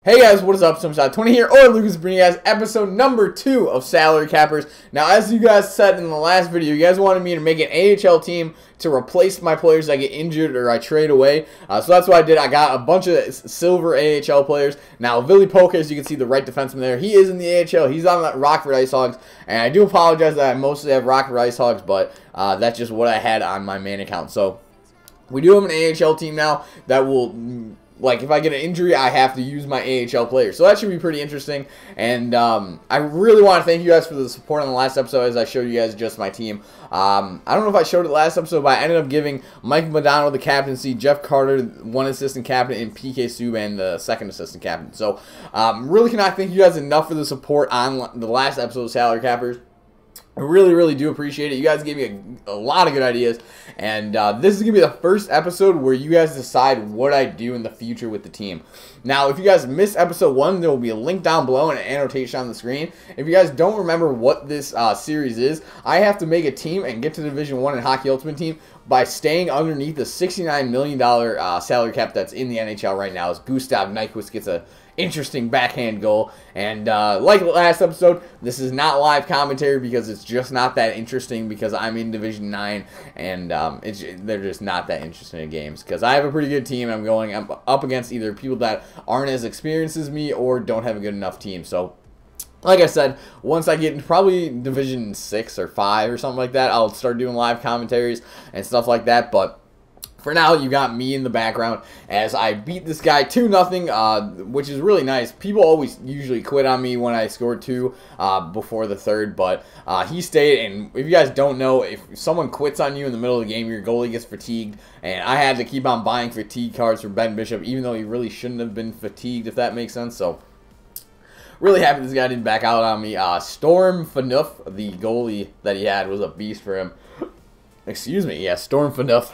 Hey guys, what is up? DontBeSaad20 here, or Lucas bringing you guys episode number 2 of Salary Cappers. Now, as you guys said in the last video, you guys wanted me to make an AHL team to replace my players that get injured or I trade away. So that's what I did. I got a bunch of silver AHL players. Now, Ville Polka, as you can see, the right defenseman there, he is in the AHL. He's on the Rockford Ice Hogs, and I do apologize that I mostly have Rockford Ice Hogs, but that's just what I had on my main account. So we do have an AHL team now that will... Like, if I get an injury, I have to use my AHL players. So that should be pretty interesting. And I really want to thank you guys for the support on the last episode as I showed you guys just my team. I don't know if I showed it last episode, but I ended up giving Mike Modano the captaincy, Jeff Carter, one assistant captain, and PK Subban the second assistant captain. So really cannot thank you guys enough for the support on the last episode of Salary Cappers. I really do appreciate it. You guys gave me a lot of good ideas, and this is going to be the first episode where you guys decide what I do in the future with the team. Now, if you guys missed episode 1, there will be a link down below and an annotation on the screen. If you guys don't remember what this series is, I have to make a team and get to Division 1 in Hockey Ultimate Team by staying underneath the $69 million salary cap that's in the NHL right now, as Gustav Nyquist gets a interesting backhand goal. And like last episode, this is not live commentary because it's just not that interesting because I'm in Division 9 and they're just not that interesting in games because I have a pretty good team and I'm going up against either people that aren't as experienced as me or don't have a good enough team. So like I said, once I get into probably Division 6 or 5 or something like that, I'll start doing live commentaries and stuff like that. But for now, you got me in the background as I beat this guy 2-0, which is really nice. People always usually quit on me when I scored 2 before the third, but he stayed. And if you guys don't know, if someone quits on you in the middle of the game, your goalie gets fatigued. And I had to keep on buying fatigue cards for Ben Bishop, even though he really shouldn't have been fatigued, if that makes sense. So really happy this guy didn't back out on me. Storm Phaneuf, the goalie that he had, was a beast for him. Excuse me, yeah, Storm Phaneuf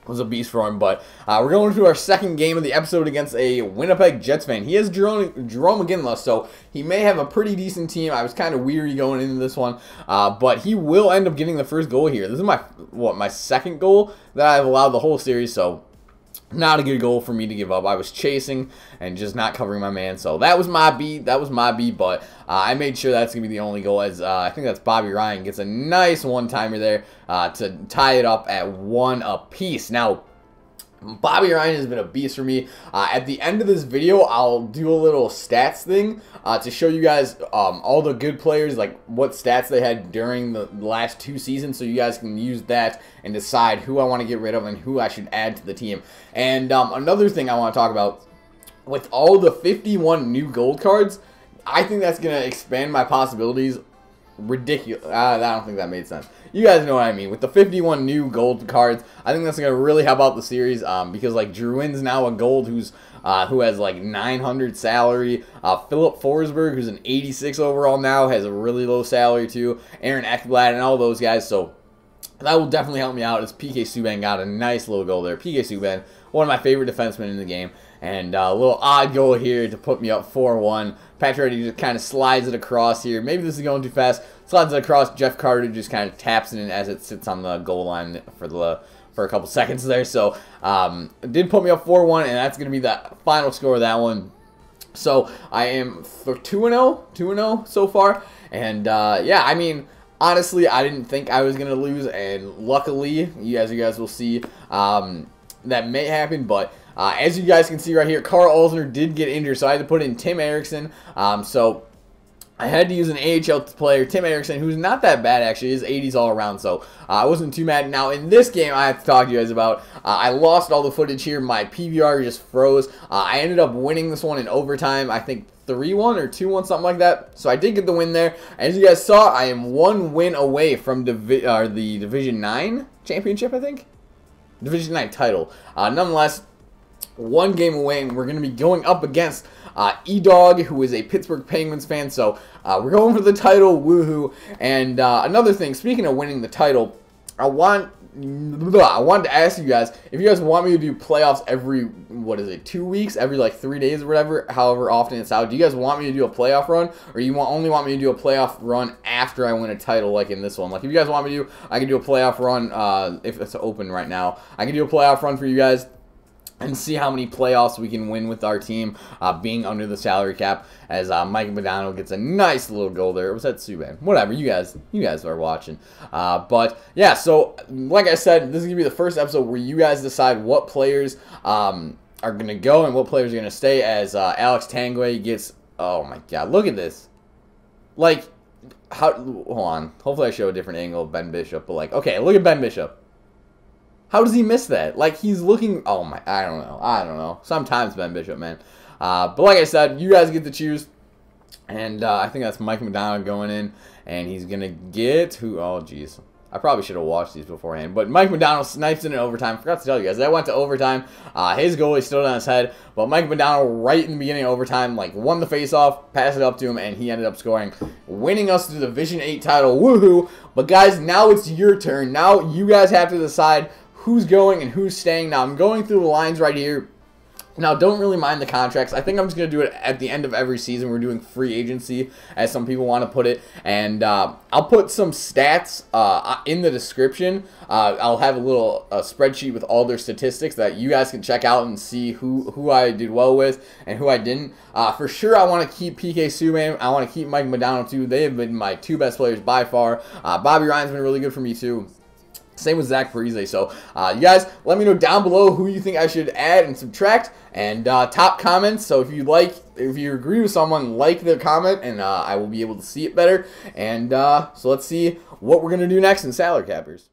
was a beast for him. But we're going to our second game of the episode against a Winnipeg Jets fan. He has Jerome McGinley, so he may have a pretty decent team. I was kind of weary going into this one, but he will end up getting the first goal here. This is my second goal that I've allowed the whole series, so not a good goal for me to give up. I was chasing and just not covering my man. So that was my beat. But I made sure that's going to be the only goal, as I think that's Bobby Ryan gets a nice one-timer there to tie it up at 1 apiece. Now, Bobby Ryan has been a beast for me. At the end of this video, I'll do a little stats thing to show you guys all the good players, like what stats they had during the last 2 seasons, so you guys can use that and decide who I want to get rid of and who I should add to the team. And another thing I want to talk about, with all the 51 new gold cards, I think that's going to expand my possibilities. Ridiculous. I don't think that made sense. You guys know what I mean. With the 51 new gold cards, I think that's going to really help out the series because, like, Drouin's now a gold who has, like, 900 salary. Philip Forsberg, who's an 86 overall now, has a really low salary, too. Aaron Ekblad and all those guys, so that will definitely help me out, as PK Subban got a nice little goal there. PK Subban, one of my favorite defensemen in the game. And a little odd goal here to put me up 4-1. Pacioretty just kind of slides it across here. Maybe this is going too fast. Slides it across. Jeff Carter just kind of taps it in as it sits on the goal line for a couple seconds there. So it did put me up 4-1, and that's going to be the final score of that one. So I am 2-0 so far. And yeah, I mean, honestly, I didn't think I was going to lose, and luckily, as you guys will see, that may happen. But as you guys can see right here, Carl Alsner did get injured, so I had to put in Tim Erickson. So I had to use an AHL player, Tim Erickson, who's not that bad, actually. His 80s all around, so I wasn't too mad. Now, in this game, I have to talk to you guys about, I lost all the footage here. My PVR just froze. I ended up winning this one in overtime, I think 3-1 or 2-1, something like that. So I did get the win there. As you guys saw, I am 1 win away from the Division 9 championship, I think? Division 9 title. Nonetheless, 1 game away, and we're going to be going up against E-Dog, who is a Pittsburgh Penguins fan. So we're going for the title, woohoo. And another thing, speaking of winning the title, I wanted to ask you guys if you guys want me to do playoffs every, 2 weeks, every like 3 days or whatever, however often it's out. Do you guys want me to do a playoff run, or you only want me to do a playoff run after I win a title, like in this one? Like, if you guys want me to, I can do a playoff run if it's open right now. I can do a playoff run for you guys. and see how many playoffs we can win with our team being under the salary cap, as Mike Modano gets a nice little goal there. It was at Subban. Whatever, you guys are watching. But yeah, so like I said, this is gonna be the first episode where you guys decide what players are gonna go and what players are gonna stay. As Alex Tanguay gets, oh my god, look at this. Like, how? Hold on. Hopefully I show a different angle of Ben Bishop. But like, okay, look at Ben Bishop. How does he miss that? Like, he's looking... Oh, my... I don't know. Sometimes Ben Bishop, man. But like I said, you guys get to choose. And I think that's Mike Modano going in. And he's going to get... Who? Oh, jeez. I probably should have watched these beforehand. But Mike Modano snipes in overtime. Forgot to tell you guys. That went to overtime. His goalie stood on his head. But Mike Modano, right in the beginning of overtime, like, won the faceoff, passed it up to him, and he ended up scoring, winning us the Division 8 title. Woohoo! But guys, now it's your turn. Now you guys have to decide who's going and who's staying. Now, I'm going through the lines right here. Now, don't really mind the contracts. I think I'm just going to do it at the end of every season. We're doing free agency, as some people want to put it. And I'll put some stats in the description. I'll have a little spreadsheet with all their statistics that you guys can check out and see who I did well with and who I didn't. For sure, I want to keep PK Subban. I want to keep Mike Modano, too. They have been my two best players by far. Bobby Ryan's been really good for me, too. Same with Zach Parise. So, you guys, let me know down below who you think I should add and subtract, and top comments. So if you agree with someone, like the comment, and I will be able to see it better. And so let's see what we're gonna do next in Salary Cappers.